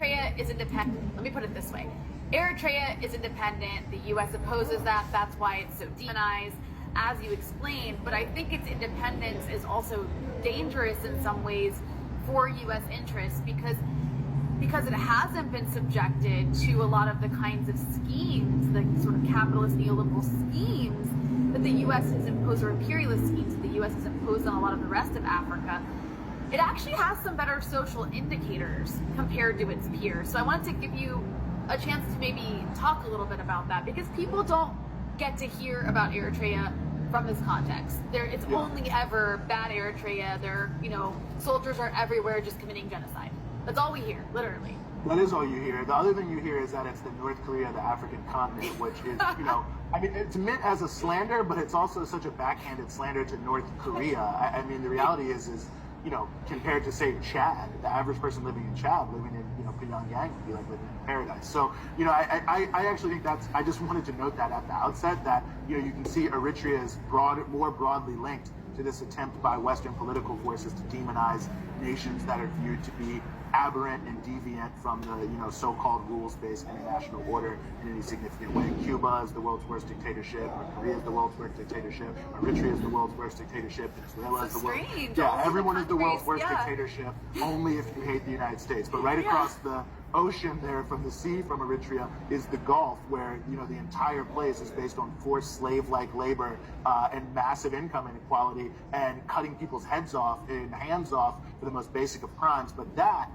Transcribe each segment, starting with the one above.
Eritrea is independent. Let me put it this way. Eritrea is independent. The U.S. opposes that. That's why it's so demonized, as you explained. But I think its independence is also dangerous in some ways for U.S. interests because it hasn't been subjected to a lot of the kinds of schemes, the sort of capitalist neoliberal schemes that the U.S. has imposed, or imperialist schemes that the U.S. has imposed on a lot of the rest of Africa. It actually has some better social indicators compared to its peers. So I wanted to give you a chance to maybe talk a little bit about that, because people don't get to hear about Eritrea from this context. It's only ever bad Eritrea. Soldiers are everywhere just committing genocide. That's all we hear, literally. That is all you hear. The other thing you hear is that it's the North Korea of the African continent, which is, it's meant as a slander, but it's also such a backhanded slander to North Korea. The reality is, compared to, say, Chad, the average person living in Chad, living in, Pyongyang would be like living in paradise. So, I actually think I just wanted to note that at the outset that, you can see Eritrea is more broadly linked to this attempt by Western political forces to demonize nations that are viewed to be aberrant and deviant from the so-called rules-based international order in any significant way. Cuba is the world's worst dictatorship. North Korea is the world's worst dictatorship. Eritrea is the world's worst dictatorship. Venezuela is the world's everyone is the world's worst dictatorship. Only if you hate the United States. But right across the ocean there from the sea from Eritrea is the Gulf, where the entire place is based on forced slave-like labor and massive income inequality and cutting people's heads off and hands off for the most basic of crimes. But that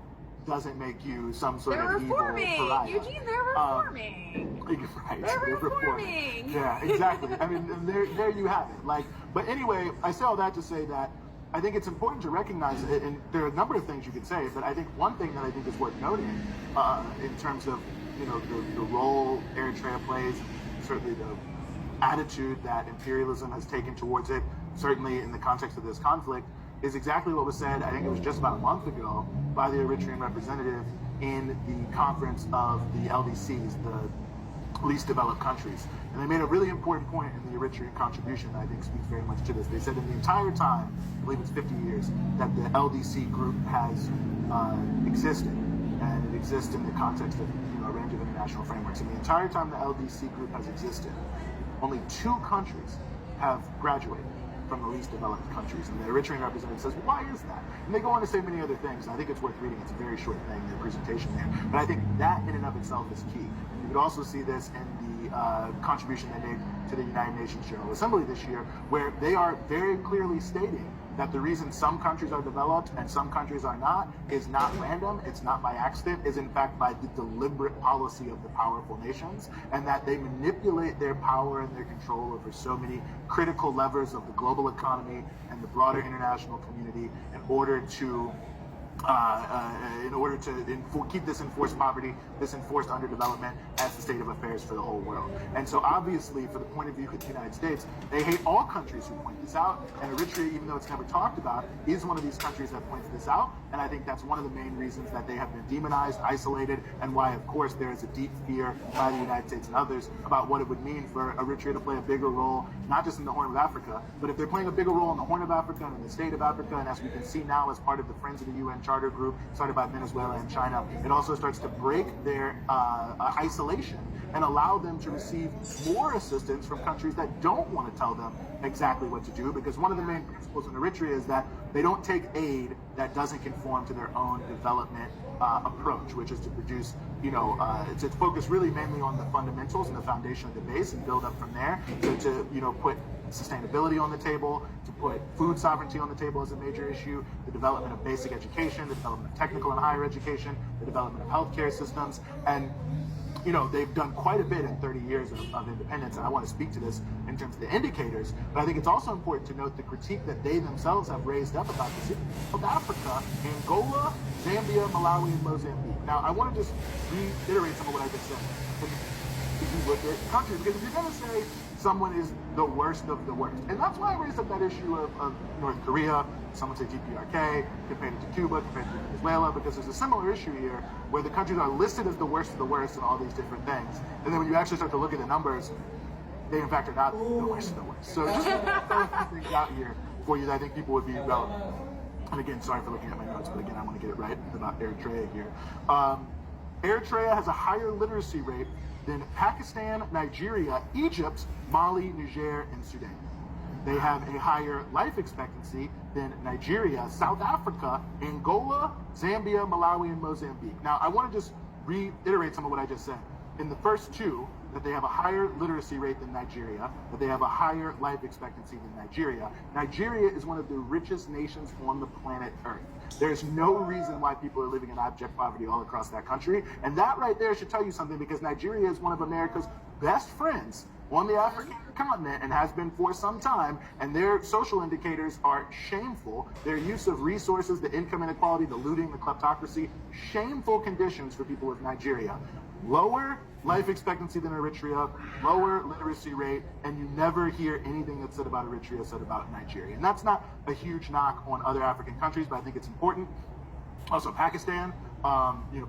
doesn't make you some sort of evil pariah. Eugene, they're reforming. Right. They're reforming. Yeah, exactly. There you have it. But anyway, I say all that to say that I think it's important to recognize it, and there are a number of things you could say, but I think one thing that I think is worth noting in terms of the role Eritrea plays, and certainly the attitude that imperialism has taken towards it, certainly in the context of this conflict, is exactly what was said, I think it was just about a month ago, by the Eritrean representative in the conference of the LDCs, the least developed countries. And they made a really important point in the Eritrean contribution that I think speaks very much to this. They said in the entire time, I believe it's 50 years, that the LDC group has existed, and it exists in the context of a range of international frameworks. And the entire time the LDC group has existed, only 2 countries have graduated from the least developed countries. And the Eritrean representative says, well, why is that? And they go on to say many other things. And I think it's worth reading. It's a very short thing, their presentation there. But I think that in and of itself is key. And you could also see this in the contribution they made to the United Nations General Assembly this year, where they are very clearly stating that the reason some countries are developed and some countries are not is not random, it's not by accident, is in fact by the deliberate policy of the powerful nations, and that they manipulate their power and their control over so many critical levers of the global economy and the broader international community in order to keep this enforced poverty, this enforced underdevelopment as the state of affairs for the whole world. And so obviously, for the point of view of the United States, they hate all countries who point this out, and Eritrea, even though it's never talked about, is one of these countries that points this out, and I think that's one of the main reasons that they have been demonized, isolated, and why, of course, there is a deep fear by the United States and others about what it would mean for Eritrea to play a bigger role, not just in the Horn of Africa, but if they're playing a bigger role in the Horn of Africa and in the State of Africa, and as we can see now as part of the Friends of the UN Charter group started by Venezuela and China, it also starts to break their isolation and allow them to receive more assistance from countries that don't want to tell them exactly what to do, because one of the main principles in Eritrea is that they don't take aid that doesn't conform to their own development approach, which is to produce, it's focused really mainly on the fundamentals and the foundation of the base and build up from there. So to put sustainability on the table, to put food sovereignty on the table as a major issue, the development of basic education, the development of technical and higher education, the development of healthcare systems, and they've done quite a bit in 30 years of independence, and I want to speak to this in terms of the indicators, but I think it's also important to note the critique that they themselves have raised up about this. South Africa, Angola, Zambia, Malawi, and Mozambique. Now, I want to just reiterate some of what I just said. If you look at countries, because if you're going to say someone is the worst of the worst, and that's why I raised up that issue of North Korea, someone say DPRK, compared it to Cuba, compared to Venezuela, because there's a similar issue here where the countries are listed as the worst of the worst and all these different things. And then when you actually start to look at the numbers, they in fact are not the worst of the worst. So just throw a few things out here for you that I think people would be relevant. And again, sorry for looking at my notes, but again, I want to get it right about Eritrea here. Eritrea has a higher literacy rate than Pakistan, Nigeria, Egypt, Mali, Niger, and Sudan. They have a higher life expectancy than Nigeria, South Africa, Angola, Zambia, Malawi, and Mozambique. Now, I want to just reiterate some of what I just said. In the first two, that they have a higher literacy rate than Nigeria, that they have a higher life expectancy than Nigeria. Nigeria is one of the richest nations on the planet Earth. There's no reason why people are living in abject poverty all across that country. And that right there should tell you something, because Nigeria is one of America's best friends on the African continent and has been for some time, and their social indicators are shameful. Their use of resources, the income inequality, the looting, the kleptocracy, shameful conditions for people of Nigeria. Lower life expectancy than Eritrea, lower literacy rate, and you never hear anything that's said about Eritrea said about Nigeria. And that's not a huge knock on other African countries, but I think it's important. Also, Pakistan.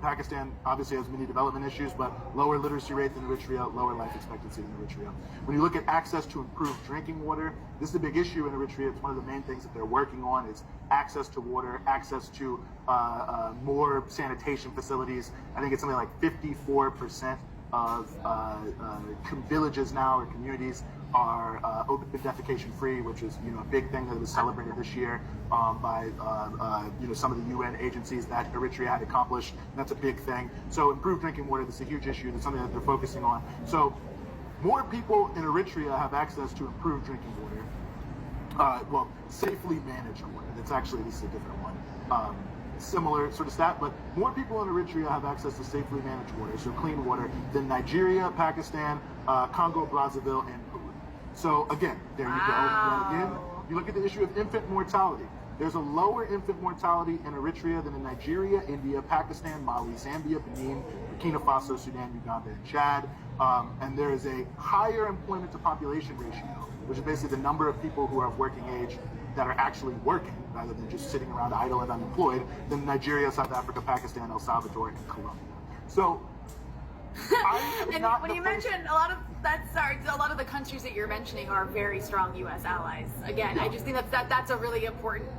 Pakistan obviously has many development issues, but lower literacy rate than Eritrea, lower life expectancy than Eritrea. When you look at access to improved drinking water, this is a big issue in Eritrea. It's one of the main things that they're working on is access to water, access to more sanitation facilities. I think it's something like 54% of villages now or communities are open defecation free, which is a big thing that was celebrated this year by some of the UN agencies that Eritrea had accomplished. And that's a big thing. So improved drinking water, this is a huge issue. That's something that they're focusing on. So more people in Eritrea have access to improved drinking water. Safely managed water. That's actually, this is a different one. Similar sort of stat, but more people in Eritrea have access to safely managed water, so clean water, than Nigeria, Pakistan, Congo, Brazzaville, and Peru. So again, there you go. And again, you look at the issue of infant mortality. There's a lower infant mortality in Eritrea than in Nigeria, India, Pakistan, Mali, Zambia, Benin, Burkina Faso, Sudan, Uganda, and Chad. And there is a higher employment to population ratio, which is basically the number of people who are of working age that are actually working rather than just sitting around idle and unemployed, than Nigeria, South Africa, Pakistan, El Salvador, and Colombia. So, and when you mentioned a lot of the countries that you're mentioning are very strong U.S. allies. Again, I just think that's a really important